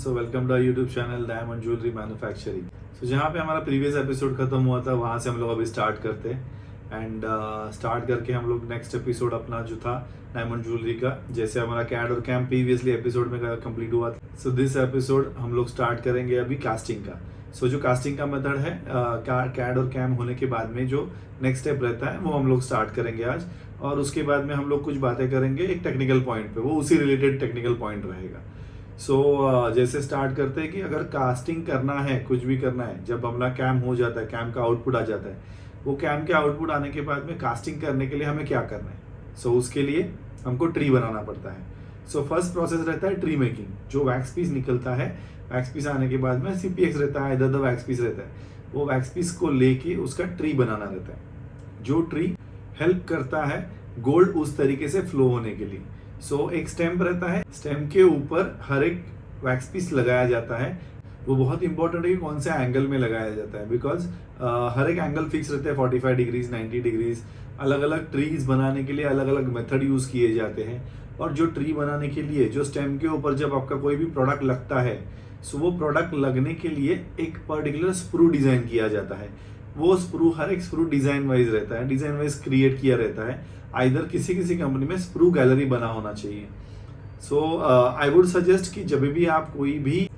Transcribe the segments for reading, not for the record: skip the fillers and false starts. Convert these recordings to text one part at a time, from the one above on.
So welcome to YouTube channel diamond jewellery manufacturing. So जहाँ पे हमारा प्रीवियस एपिसोड खत्म हुआ था वहाँ से हम लोग अभी स्टार्ट करते हैं एंड स्टार्ट करके हम लोग नेक्स्ट एपिसोड अपना जो था डायमंड ज्वेलरी का, जैसे हमारा कैड और कैम प्रीवियसली एपिसोड में कंप्लीट हुआ था। सो दिस एपिसोड हम लोग स्टार्ट करेंगे अभी कास्टिंग का। सो जो कास्टिंग का मेथड है कैड और कैम होने के बाद में जो नेक्स्ट स्टेप रहता है वो हम लोग स्टार्ट करेंगे आज, और उसके बाद में हम लोग कुछ बातें करेंगे एक टेक्निकल पॉइंट पे, वो उसी रिलेटेड टेक्निकल पॉइंट रहेगा। जैसे स्टार्ट करते हैं कि अगर कास्टिंग करना है, कुछ भी करना है, जब हमारा कैम हो जाता है, कैम का आउटपुट आ जाता है, वो कैम के आउटपुट आने के बाद में कास्टिंग करने के लिए हमें क्या करना है। उसके लिए हमको ट्री बनाना पड़ता है। फर्स्ट प्रोसेस रहता है ट्री मेकिंग। जो वैक्स पीस निकलता है, वैक्स पीस आने के बाद में सीपीएक्स रहता है, इधर वैक्स पीस रहता है, वो वैक्स पीस को लेके उसका ट्री बनाना रहता है। जो ट्री हेल्प करता है गोल्ड उस तरीके से फ्लो होने के लिए। एक स्टेम रहता है, स्टेम के ऊपर हर एक वैक्स पीस लगाया जाता है। वो बहुत इंपॉर्टेंट है कि कौन से एंगल में लगाया जाता है, बिकॉज हर एक एंगल फिक्स रहते हैं, 45 डिग्रीज, 90 डिग्रीज। अलग अलग ट्रीज बनाने के लिए अलग अलग मेथड यूज किए जाते हैं। और जो ट्री बनाने के लिए जो स्टेम के ऊपर जब आपका कोई भी प्रोडक्ट लगता है, वो प्रोडक्ट लगने के लिए एक पर्टिकुलर स्प्रू डिजाइन किया जाता है। वो स्प्रू, हर एक स्प्रू डिजाइन वाइज रहता है, डिजाइन वाइज क्रिएट किया रहता है। आइदर किसी किसी कंपनी में स्प्रू गैलरी बना होना चाहिए। आई वुड सजेस्ट कि जब भी आप कोई भी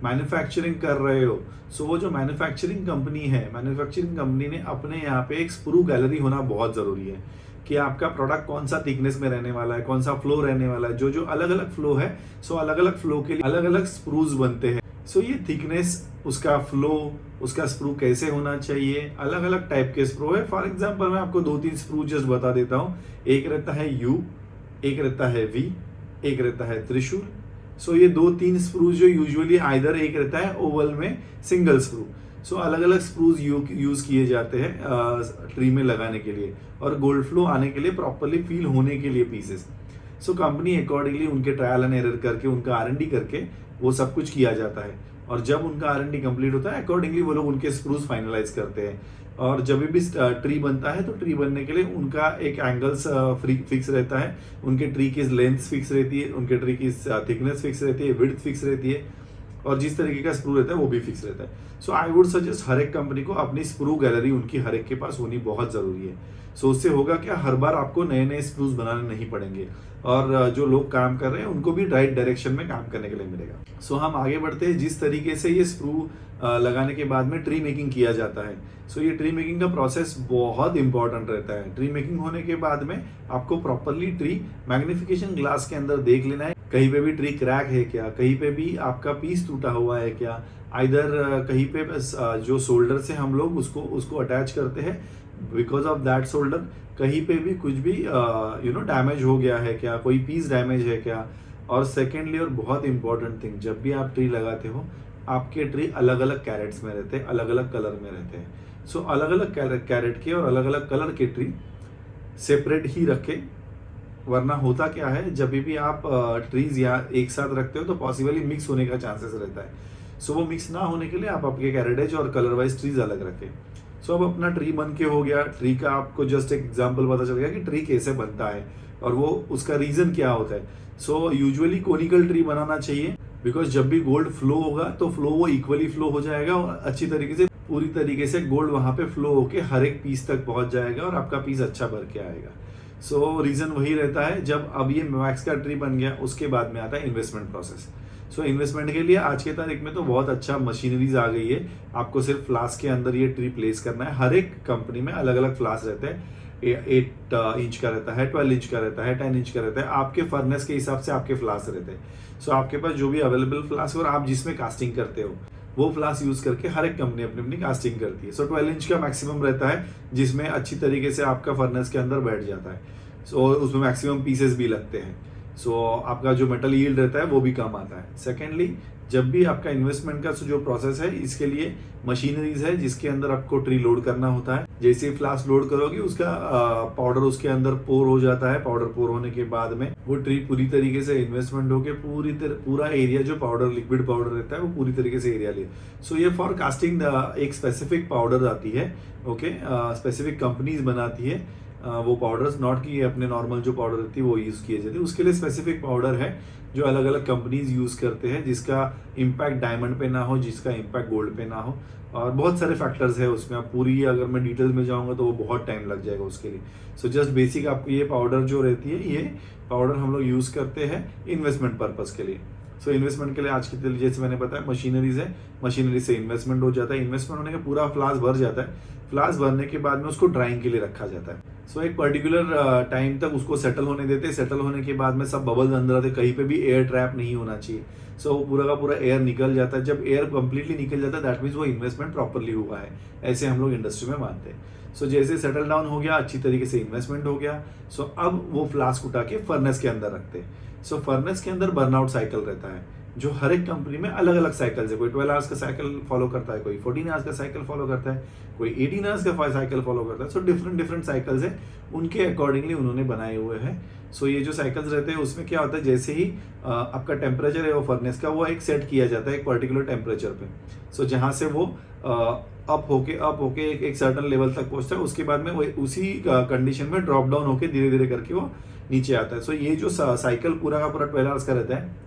मैन्युफैक्चरिंग कर रहे हो, वो जो मैन्युफैक्चरिंग कंपनी है, मैन्युफैक्चरिंग कंपनी ने अपने यहाँ पे एक स्प्रू गैलरी होना बहुत जरूरी है कि आपका प्रोडक्ट कौन सा थिकनेस में रहने वाला है, कौन सा फ्लो रहने वाला है। जो अलग अलग फ्लो है, अलग अलग फ्लो के लिए अलग अलग स्प्रूज बनते हैं। ये थिकनेस, उसका फ्लो, उसका स्प्रू कैसे होना चाहिए, अलग अलग टाइप के स्प्रू है। फॉर एग्जांपल मैं आपको 2-3 स्प्रू जस्ट बता देता हूँ। एक रहता है यू, एक रहता है वी, एक रहता है त्रिशूल। ये 2-3 स्प्रू जो यूजुअली आइदर एक रहता है ओवल में सिंगल स्प्रू। अलग अलग स्प्रूज यूज किए जाते हैं ट्री में लगाने के लिए और गोल्ड फ्लो आने के लिए, प्रॉपरली फील होने के लिए पीसेस। कंपनी अकॉर्डिंगली उनके ट्रायल एंड एरर करके, उनका R&D करके वो सब कुछ किया जाता है। और जब उनका R&D कंप्लीट होता है, अकॉर्डिंगली वो लोग उनके स्क्रूज फाइनलाइज करते हैं। और जब भी ट्री बनता है, तो ट्री बनने के लिए उनका एक एंगल्स फिक्स रहता है, उनके ट्री की लेंथ फिक्स रहती है, उनके ट्री की थिकनेस फिक्स रहती है, विड्थ फिक्स रहती है, और जिस तरीके का स्क्रू रहता है वो भी फिक्स रहता है। आई वुड सजेस्ट हर एक कंपनी को अपनी स्क्रू गैलरी उनकी हर एक के पास होनी बहुत जरूरी है। उससे होगा क्या, हर बार आपको नए नए स्क्रूज बनाने नहीं पड़ेंगे, और जो लोग काम कर रहे हैं उनको भी राइट डायरेक्शन में काम करने के लिए मिलेगा। हम आगे बढ़ते हैं। जिस तरीके से ये स्क्रू लगाने के बाद में ट्री मेकिंग किया जाता है, ये ट्री मेकिंग का प्रोसेस बहुत इंपॉर्टेंट रहता है। ट्री मेकिंग होने के बाद में आपको प्रॉपरली ट्री मैग्निफिकेशन ग्लास के अंदर देख लेना है, कहीं पे भी ट्री क्रैक है क्या, कहीं पे भी आपका पीस टूटा हुआ है क्या। आइदर कहीं पे जो शोल्डर से हम लोग उसको अटैच करते हैं, बिकॉज ऑफ दैट शोल्डर कहीं पे भी कुछ भी डैमेज हो गया है क्या, कोई पीस डैमेज है क्या। और सेकेंडली, और बहुत इंपॉर्टेंट थिंग, जब भी आप ट्री लगाते हो, आपके ट्री अलग अलग कैरेट्स में रहते हैं, अलग अलग कलर में रहते हैं। अलग अलग कैरेट के और अलग अलग कलर के ट्री सेपरेट ही रखें, वरना होता क्या है, जब भी आप ट्रीज या एक साथ रखते हो तो पॉसिबली मिक्स होने का चांसेस रहता है। वो मिक्स ना होने के लिए आप आपके कैरेटेज और कलर वाइज ट्रीज अलग रखें। अब अपना ट्री बन के हो गया। ट्री का आपको जस्ट एक एग्जांपल पता चल गया कि ट्री कैसे बनता है और वो उसका रीजन क्या होता है। यूजुअली कोनिकल ट्री बनाना चाहिए, बिकॉज जब भी गोल्ड फ्लो होगा तो फ्लो वो इक्वली फ्लो हो जाएगा और अच्छी तरीके से, पूरी तरीके से गोल्ड वहां पे फ्लो होके हर एक पीस तक पहुंच जाएगा और आपका पीस अच्छा भर के आएगा। रीजन वही रहता है। जब अब ये वैक्स का ट्री बन गया, उसके बाद में आता है इन्वेस्टमेंट प्रोसेस। इन्वेस्टमेंट के लिए आज के तारीख में तो बहुत अच्छा मशीनरीज आ गई है। आपको सिर्फ फ्लास्क के अंदर ये ट्री प्लेस करना है। हर एक कंपनी में अलग अलग फ्लास्क रहते हैं। 8 इंच का रहता है, 12 इंच का रहता है, 10 इंच का रहता है। आपके फर्नेस के हिसाब से आपके फ्लास्क रहते हैं। आपके पास जो भी अवेलेबल फ्लास्क और आप जिसमें कास्टिंग करते हो, वो फ्लास्क यूज करके हर एक कंपनी अपनी अपनी कास्टिंग करती है। 12 इंच का मैक्सिमम रहता है, जिसमें अच्छी तरीके से आपका फर्नेस के अंदर बैठ जाता है। उसमें मैक्सिमम पीसेस भी लगते हैं। आपका जो मेटल यील्ड रहता है वो भी कम आता है। सेकेंडली, जब भी आपका इन्वेस्टमेंट का जो प्रोसेस है, इसके लिए मशीनरीज है जिसके अंदर आपको ट्री लोड करना होता है। जैसे फ्लास्क लोड करोगे, उसका पाउडर उसके अंदर पोर हो जाता है। पाउडर पोर होने के बाद में वो ट्री पूरी तरीके से इन्वेस्टमेंट होके पूरा एरिया, जो पाउडर, लिक्विड पाउडर रहता है, वो पूरी तरीके से एरिया ले। ये फॉर कास्टिंग एक स्पेसिफिक पाउडर आती है, ओके, स्पेसिफिक कंपनीज बनाती है। वो पाउडर्स, नॉट कि अपने नॉर्मल जो पाउडर रहती है वो यूज़ किए जाते हैं। उसके लिए स्पेसिफिक पाउडर है जो अलग अलग कंपनीज यूज़ करते हैं, जिसका इम्पैक्ट डायमंड पे ना हो, जिसका इम्पैक्ट गोल्ड पे ना हो, और बहुत सारे फैक्टर्स है उसमें। आप पूरी अगर मैं डिटेल्स में जाऊंगा तो वो बहुत टाइम लग जाएगा उसके लिए। सो जस्ट बेसिक आपको ये पाउडर जो रहती है, ये पाउडर हम लोग यूज़ करते हैं इन्वेस्टमेंट पर्पज़ के लिए। सो इन्वेस्टमेंट के लिए आज की जैसे मैंने बताया मशीनरीज है, मशीनरी से इन्वेस्टमेंट हो जाता है। इन्वेस्टमेंट होने का पूरा फ्लास्क भर जाता है, फ्लास्क भरने के बाद में उसको ड्राइंग के लिए रखा जाता है। सो एक पर्टिकुलर टाइम तक उसको सेटल होने देते हैं। सेटल होने के बाद में सब बबल्स अंदर आते, कहीं पे भी एयर ट्रैप नहीं होना चाहिए। सो पूरा का पूरा एयर निकल जाता है। जब एयर कंप्लीटली निकल जाता है दैट मीन्स वो इन्वेस्टमेंट प्रॉपरली हुआ है, ऐसे हम लोग इंडस्ट्री में मानते हैं। सो जैसे सेटल डाउन हो गया, अच्छी तरीके से इन्वेस्टमेंट हो गया, सो अब वो फ्लास्क उठा के फर्नेस के अंदर रखते हैं। सो फर्नेस के अंदर बर्नआउट साइकिल रहता है, जो हर एक कंपनी में अलग अलग साइकिल है। कोई 12 आवर्स का साइकिल फॉलो करता है, कोई 14 आवर्स का साइकिल फॉलो करता है, कोई 18 आवर्स का साइकिल फॉलो करता है। सो डिफरेंट डिफरेंट साइकिल्स है, उनके अकॉर्डिंगली उन्होंने बनाए हुए हैं। सो ये जो साइकिल्स रहते हैं उसमें क्या होता है, जैसे ही आपका टेम्परेचर है वो फर्नेस का, वो एक सेट किया जाता है एक पर्टिकुलर टेम्परेचर पे। सो जहाँ से वो अप होके एक सर्टन लेवल तक पहुंचता है, उसके बाद में वो उसी कंडीशन में ड्रॉप डाउन होके धीरे धीरे करके वो नीचे आता है। सो ये जो साइकिल पूरा का पूरा 12 आवर्स का रहता है,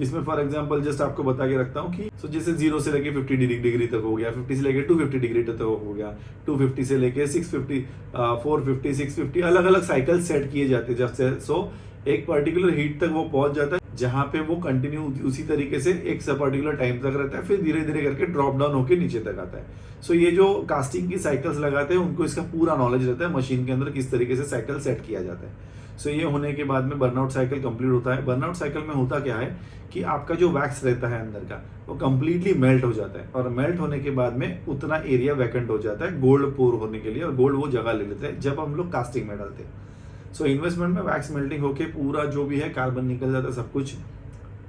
इसमें फॉर एग्जांपल जस्ट आपको बता के रखता हूँ कि जैसे 0 से लेके 50 डिग्री तक हो गया, 50 से लेके 250 डिग्री तक हो गया, 250 से लेके 650, 450, 650, अलग अलग साइकिल सेट किए जाते हैं जब से। सो एक पर्टिकुलर हीट तक वो पहुंच जाता है, जहां पे वो कंटिन्यू उसी तरीके से एक पर्टिकुलर टाइम तक रहता है, फिर धीरे धीरे करके ड्रॉप डाउन होकर नीचे तक आता है। सो ये जो कास्टिंग की साइकिल्स लगाते हैं उनको इसका पूरा नॉलेज रहता है मशीन के अंदर किस तरीके से साइकिल सेट किया जाता है। सो ये होने के बाद में बर्नआउट साइकिल कंप्लीट होता है। बर्नआउट साइकिल में होता क्या है कि आपका जो वैक्स रहता है अंदर का, वो कंप्लीटली मेल्ट हो जाता है, और मेल्ट होने के बाद में उतना एरिया वैकेंट हो जाता है गोल्ड पोर होने के लिए, और गोल्ड वो जगह ले लेते हैं जब हम लोग कास्टिंग में डालते हैं। सो इन्वेस्टमेंट में वैक्स मेल्टिंग होके पूरा जो भी है कार्बन निकल जाता है, सब कुछ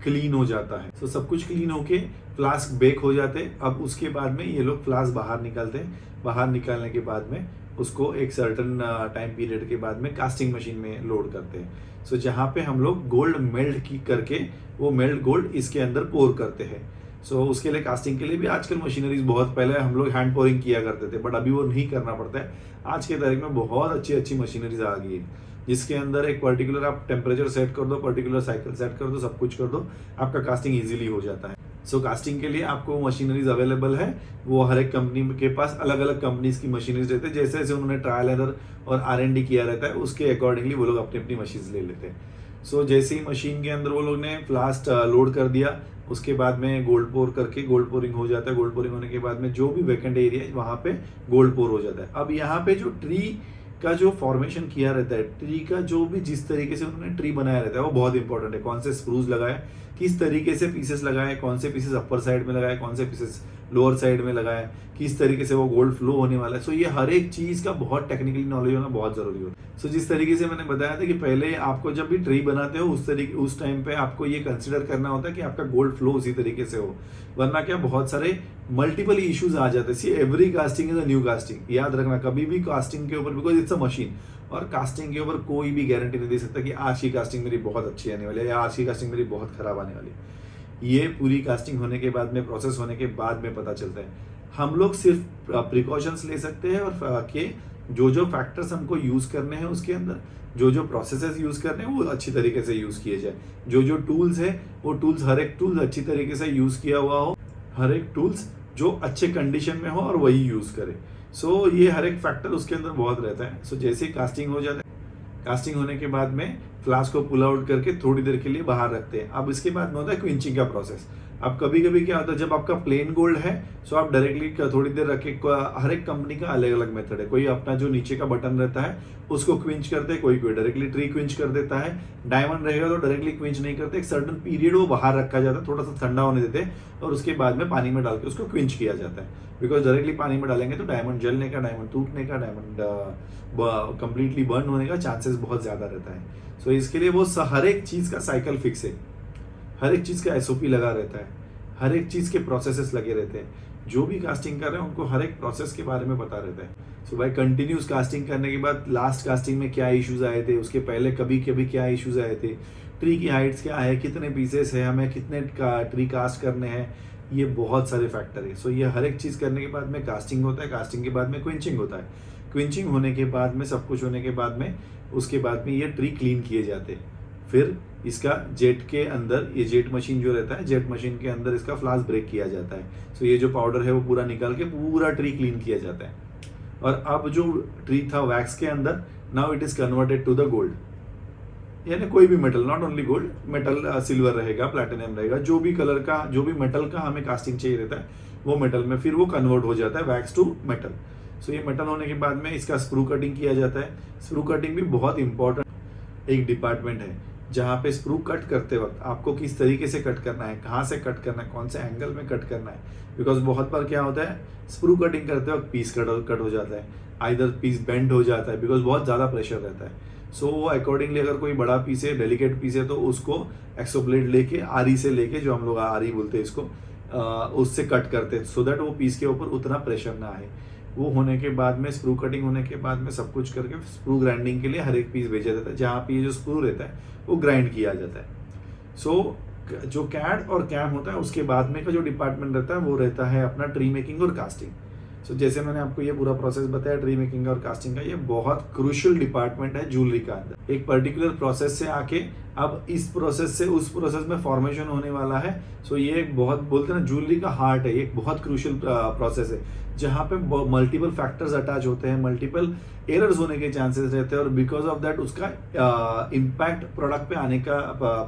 क्लीन हो जाता है। सो सब कुछ क्लीन होके फ्लास्क बेक हो जाते हैं। अब उसके बाद में ये लोग फ्लास्क बाहर निकालते हैं। बाहर निकालने के बाद में उसको एक सर्टन टाइम पीरियड के बाद में कास्टिंग मशीन में लोड करते हैं। सो जहाँ पे हम लोग गोल्ड मेल्ट की करके वो मेल्ट गोल्ड इसके अंदर पोर करते हैं। सो उसके लिए कास्टिंग के लिए भी आजकल मशीनरीज, बहुत पहले हम लोग हैंड पोरिंग किया करते थे, बट अभी वो नहीं करना पड़ता है। आज के तारीख में बहुत अच्छी अच्छी मशीनरीज आ गई है, जिसके अंदर एक पर्टिकुलर आप टेम्परेचर सेट कर दो, पर्टिकुलर साइकिल सेट कर दो, सब कुछ कर दो, आपका कास्टिंग इजीली हो जाता है। सो कास्टिंग के लिए आपको मशीनरीज अवेलेबल है, वो हर एक कंपनी के पास अलग अलग कंपनीज की मशीनरीज रहते हैं। जैसे जैसे उन्होंने ट्रायल एरर और R&D किया रहता है, उसके अकॉर्डिंगली वो लोग अपनी अपनी मशीन ले लेते हैं। सो जैसे ही मशीन के अंदर वो लोग ने फ्लास्क लोड कर दिया, उसके बाद में गोल्ड पोर करके गोल्ड पोरिंग हो जाता है। गोल्ड पोरिंग होने के बाद में जो भी वैकेंट एरिया है वहाँ पे गोल्ड पोर हो जाता है। अब यहाँ पे जो ट्री का जो फॉर्मेशन किया रहता है, ट्री का जो भी जिस तरीके से उन्होंने ट्री बनाया रहता है वो बहुत इंपॉर्टेंट है। कौन से स्क्रूज लगाए, किस तरीके से पीसेस लगाए, कौन से पीसेस अपर साइड में लगाए, कौन से पीसेस लोअर साइड में लगाए, किस तरीके से वो गोल्ड फ्लो होने वाला है। सो ये हर एक चीज़ का बहुत टेक्निकली नॉलेज होना बहुत ज़रूरी होता है। सो जिस तरीके से मैंने बताया था कि पहले आपको जब भी ट्री बनाते हो उस टाइम पे आपको ये कंसिडर करना होता है कि आपका गोल्ड फ्लो उसी तरीके से हो, वरना क्या बहुत सारे मल्टीपल इश्यूज आ जाते हैं। See every casting is a new casting, याद रखना कभी भी कास्टिंग के ऊपर, बिकॉज इट्स अ मशीन, और कास्टिंग के ऊपर कोई भी गारंटी नहीं दे सकता कि आज की कास्टिंग मेरी बहुत अच्छी आने वाली है या आज की कास्टिंग मेरी बहुत खराब आने वाली है। ये पूरी कास्टिंग होने के बाद में, प्रोसेस होने के बाद में पता चलता है। हम लोग सिर्फ प्रिकॉशंस ले सकते हैं और के जो जो फैक्टर्स हमको यूज करने हैं उसके अंदर, जो जो प्रोसेसेस यूज करने हैं वो अच्छी तरीके से यूज किए जाए। जो जो टूल्स है वो टूल्स, हर एक टूल्स अच्छी तरीके से यूज किया हुआ हो, हर एक टूल्स जो अच्छे कंडीशन में हो और वही यूज करे। सो ये हर एक फैक्टर उसके अंदर बहुत रहता है। सो जैसे ही कास्टिंग हो जाता है, कास्टिंग होने के बाद में फ्लास्क को पुल आउट करके थोड़ी देर के लिए बाहर रखते हैं। अब इसके बाद में होता है क्विंचिंग का प्रोसेस। अब कभी कभी क्या होता है, जब आपका प्लेन गोल्ड है सो आप डायरेक्टली थोड़ी देर रख के, हर एक कंपनी का अलग अलग मेथड है। कोई अपना जो नीचे का बटन रहता है उसको क्विंच करते हैं, कोई डायरेक्टली ट्री क्विंच कर देता है। डायमंड रहेगा तो डायरेक्टली क्विंच नहीं करते, एक सर्टन पीरियड वो बाहर रखा जाता है, थोड़ा सा ठंडा होने देते हैं और उसके बाद में पानी में डाल के उसको क्विंच किया जाता है। बिकॉज डायरेक्टली पानी में डालेंगे तो डायमंड जलने का, डायमंड टूटने का, डायमंड कंप्लीटली बर्न होने का चांसेस बहुत ज़्यादा रहता है। सो इसके लिए वो हर एक चीज़ का साइकिल फिक्स है, हर एक चीज़ का SOP लगा रहता है, हर एक चीज़ के प्रोसेसेस लगे रहते हैं। जो भी कास्टिंग कर रहे हैं उनको हर एक प्रोसेस के बारे में पता रहता है। सो भाई कंटिन्यूस कास्टिंग करने के बाद लास्ट कास्टिंग में क्या इश्यूज आए थे, उसके पहले कभी कभी क्या इश्यूज आए थे, ट्री की हाइट्स क्या है, कितने पीसेस है, हमें कितने ट्री कास्ट करने हैं, ये बहुत सारे फैक्टर है। सो ये हर एक चीज़ करने के बाद में कास्टिंग होता है, कास्टिंग के बाद में क्विंचिंग होता है, क्विंचिंग होने के बाद में सब कुछ होने के बाद में उसके बाद में ये ट्री क्लीन किए जाते हैं। फिर इसका जेट के अंदर, ये जेट मशीन जो रहता है, जेट मशीन के अंदर इसका फ्लास ब्रेक किया जाता है। सो ये जो पाउडर है वो पूरा निकाल के पूरा ट्री क्लीन किया जाता है। और अब जो ट्री था वैक्स के अंदर, now it is converted to the gold, यानी कोई भी metal, not only gold, metal silver रहेगा, प्लैटिनम रहेगा, जो भी कलर का, जो भी मेटल का हमें कास्टिंग चाहिए रहता है वो मेटल में फिर वो कन्वर्ट हो जाता है वैक्स टू मेटल। सो ये मेटल होने के बाद में इसका स्क्रू कटिंग किया जाता है। स्क्रू कटिंग भी बहुत इंपॉर्टेंट एक डिपार्टमेंट है, जहाँ पे स्क्रू कट करते वक्त आपको किस तरीके से कट करना है, कहाँ से कट करना है, कौन से एंगल में कट करना है। बिकॉज बहुत बार क्या होता है, स्क्रू कटिंग करते वक्त पीस कट हो जाता है, आइदर पीस बेंड हो जाता है बिकॉज बहुत ज़्यादा प्रेशर रहता है। सो वो अकॉर्डिंगली अगर कोई बड़ा पीस है, डेलिकेट पीस है, तो उसको एक्सो ब्लेड लेके, आरी से लेके, जो हम लोग आरी बोलते हैं इसको, उससे कट करते हैं सो दैट वो पीस के ऊपर उतना प्रेशर ना आए। वो होने के बाद में, स्क्रू कटिंग होने के बाद में सब कुछ करके स्क्रू ग्राइंडिंग के लिए हर एक पीस भेजा जाता है, जहाँ पे ये जो स्क्रू रहता है वो ग्राइंड किया जाता है। सो जो कैड और कैम होता है उसके बाद में का जो डिपार्टमेंट रहता है वो रहता है अपना ट्री मेकिंग और कास्टिंग। सो जैसे मैंने आपको ये पूरा प्रोसेस बताया ट्री मेकिंग और कास्टिंग का, ये बहुत क्रूशियल डिपार्टमेंट है ज्वेलरी का अंदर। एक पर्टिकुलर प्रोसेस से आके अब इस प्रोसेस से उस प्रोसेस में फॉर्मेशन होने वाला है। सो ये एक बहुत, बोलते हैं ना, ज्वेलरी का हार्ट है, एक बहुत क्रूशियल प्रोसेस है जहाँ पे मल्टीपल फैक्टर्स अटैच होते हैं, मल्टीपल एरर्स होने के चांसेस रहते हैं और बिकॉज ऑफ दैट उसका इम्पैक्ट प्रोडक्ट पे आने का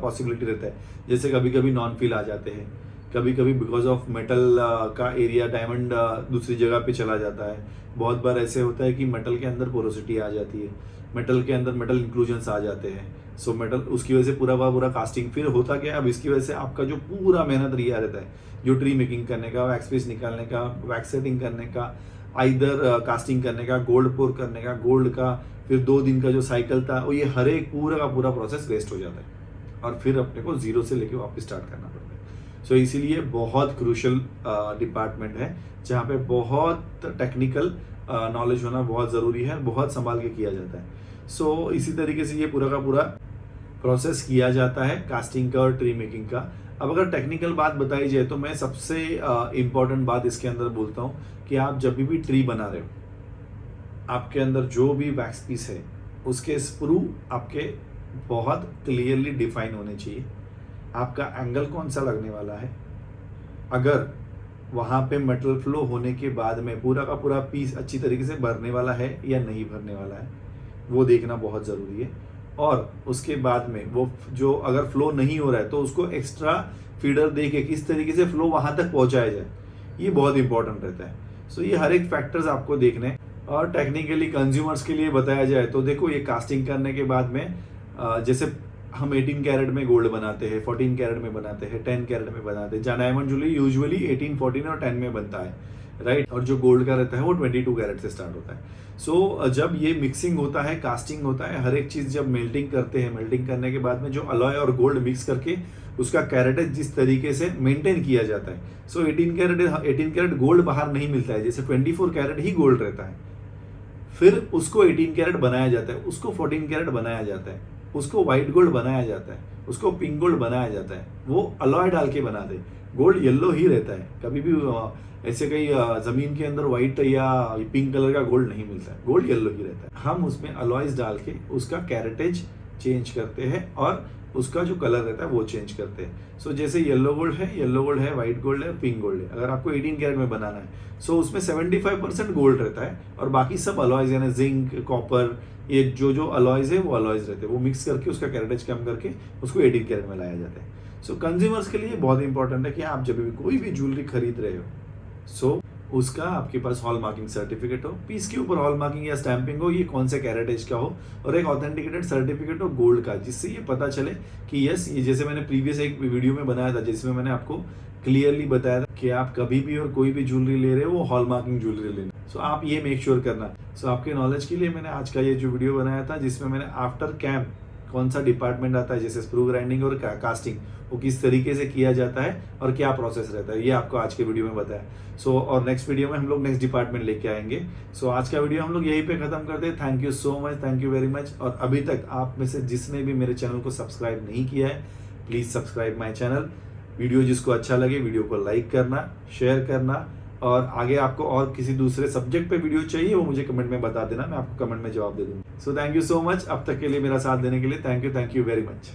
पॉसिबिलिटी रहता है। जैसे कभी कभी नॉन फिल आ जाते हैं, कभी कभी बिकॉज ऑफ मेटल का एरिया, डायमंड दूसरी जगह पे चला जाता है। बहुत बार ऐसे होता है कि मेटल के अंदर पोरोसिटी आ जाती है, मेटल के अंदर मेटल इंक्लूजन्स आ जाते हैं। सो मेटल, उसकी वजह से पूरा कास्टिंग फिर होता क्या है, अब इसकी वजह से आपका जो पूरा मेहनत रिया रहता है, जो ट्री मेकिंग करने का, वैक्स पीस निकालने का, वैक्स सेटिंग करने का, आइदर कास्टिंग करने का, गोल्ड पोर करने का, गोल्ड का फिर 2 दिन का जो साइकिल था, वो ये हर एक पूरा का पूरा प्रोसेस वेस्ट हो जाता है और फिर अपने को जीरो से लेके वापस स्टार्ट करना पड़ता है। सो इसीलिए बहुत क्रूशियल डिपार्टमेंट है जहाँ पे बहुत टेक्निकल नॉलेज होना बहुत ज़रूरी है, बहुत संभाल के किया जाता है। सो इसी तरीके से ये पूरा का पूरा प्रोसेस किया जाता है कास्टिंग का और ट्री मेकिंग का। अब अगर टेक्निकल बात बताई जाए तो मैं सबसे इम्पॉर्टेंट बात इसके अंदर बोलता हूँ कि आप जब भी ट्री बना रहे हो, आपके अंदर जो भी वैक्स पीस है उसके स्क्रू आपके बहुत क्लियरली डिफाइन होने चाहिए। आपका एंगल कौन सा लगने वाला है, अगर वहाँ पे मेटल फ्लो होने के बाद में पूरा का पूरा पीस अच्छी तरीके से भरने वाला है या नहीं भरने वाला है, वो देखना बहुत ज़रूरी है। और उसके बाद में वो जो अगर फ्लो नहीं हो रहा है तो उसको एक्स्ट्रा फीडर दे के किस तरीके से फ्लो वहाँ तक पहुँचाया जाए, ये बहुत इंपॉर्टेंट रहता है। सो ये हर एक फैक्टर्स आपको देखने। और टेक्निकली कंज्यूमर्स के लिए बताया जाए तो देखो, ये कास्टिंग करने के बाद में जैसे हम 18 कैरेट में गोल्ड बनाते हैं, 14 कैरेट में बनाते हैं, 10 कैरेट में बनाते हैं। जहाँ डायमंड ज्वेलरी यूजुअली 18, 14 और 10 में बनता है, राइट। और जो गोल्ड का रहता है वो 22 कैरेट से स्टार्ट होता है। सो जब ये मिक्सिंग होता है, कास्टिंग होता है, हर एक चीज़ जब मेल्टिंग करते हैं, मेल्टिंग करने के बाद में जो अलॉय और गोल्ड मिक्स करके उसका कैरेटेज जिस तरीके से मेंटेन किया जाता है। सो 18 कैरेट गोल्ड बाहर नहीं मिलता है, जैसे 24 कैरेट ही गोल्ड रहता है। फिर उसको 18 कैरेट बनाया जाता है, उसको 14 कैरेट बनाया जाता है, उसको व्हाइट गोल्ड बनाया जाता है, उसको पिंक गोल्ड बनाया जाता है। वो अलॉय डाल के बना दे, गोल्ड येलो ही रहता है, कभी भी ऐसे कहीं ज़मीन के अंदर व्हाइट या पिंक कलर का गोल्ड नहीं मिलता है, गोल्ड येलो ही रहता है। हम उसमें अलॉयज डाल के उसका कैरेटेज चेंज करते हैं और उसका जो कलर रहता है वो चेंज करते हैं। सो जैसे येलो गोल्ड है, व्हाइट गोल्ड है, पिंक गोल्ड है। अगर आपको 18 कैरेट में बनाना है सो उसमें 75% गोल्ड रहता है और बाकी सब अलॉयज, यानी जिंक, कॉपर, ये जो अलॉयज है वो अलॉयज रहते हैं, वो मिक्स करके उसका कैरेटेज कम करके उसको 18 कैरेट में लाया जाता है। सो कंज्यूमर्स के लिए बहुत इंपॉर्टेंट है कि आप जब भी कोई भी ज्वेलरी खरीद रहे हो, सो उसका आपके पास हॉल मार्किंग सर्टिफिकेट हो, पीस के ऊपर हॉल मार्किंग या स्टैंपिंग हो, ये कौन से कैरेटेज का हो, और एक ऑथेंटिकेटेड सर्टिफिकेट हो गोल्ड का, जिससे ये पता चले कि यस, ये जैसे मैंने प्रीवियस एक वीडियो में बनाया था जिसमें मैंने आपको क्लियरली बताया था कि आप कभी भी और कोई भी ज्वेलरी ले रहे हो वो हॉल मार्किंग ज्वेलरी लेना। सो आप ये मेक श्योर करना। सो आपके नॉलेज के लिए मैंने आज का ये जो वीडियो बनाया था जिसमें मैंने आफ्टर कैम कौन सा डिपार्टमेंट आता है, जैसे स्क्रू ग्राइंडिंग और कास्टिंग, वो किस तरीके से किया जाता है और क्या प्रोसेस रहता है, ये आपको आज के वीडियो में बताया। सो और नेक्स्ट वीडियो में हम लोग नेक्स्ट डिपार्टमेंट लेके आएंगे। सो आज का वीडियो हम लोग यहीं पे खत्म करते हैं। Thank you so much, thank you very much. और अभी तक आप में से जिसने भी मेरे चैनल को सब्सक्राइब नहीं किया है, please subscribe my channel video जिसको अच्छा लगे वीडियो को लाइक करना, शेयर करना, और आगे आपको और किसी दूसरे सब्जेक्ट पे वीडियो चाहिए वो मुझे कमेंट में बता देना, मैं आपको कमेंट में जवाब दे दूंगा। So thank you so much, अब तक के लिए मेरा साथ देने के लिए थैंक यू वेरी मच।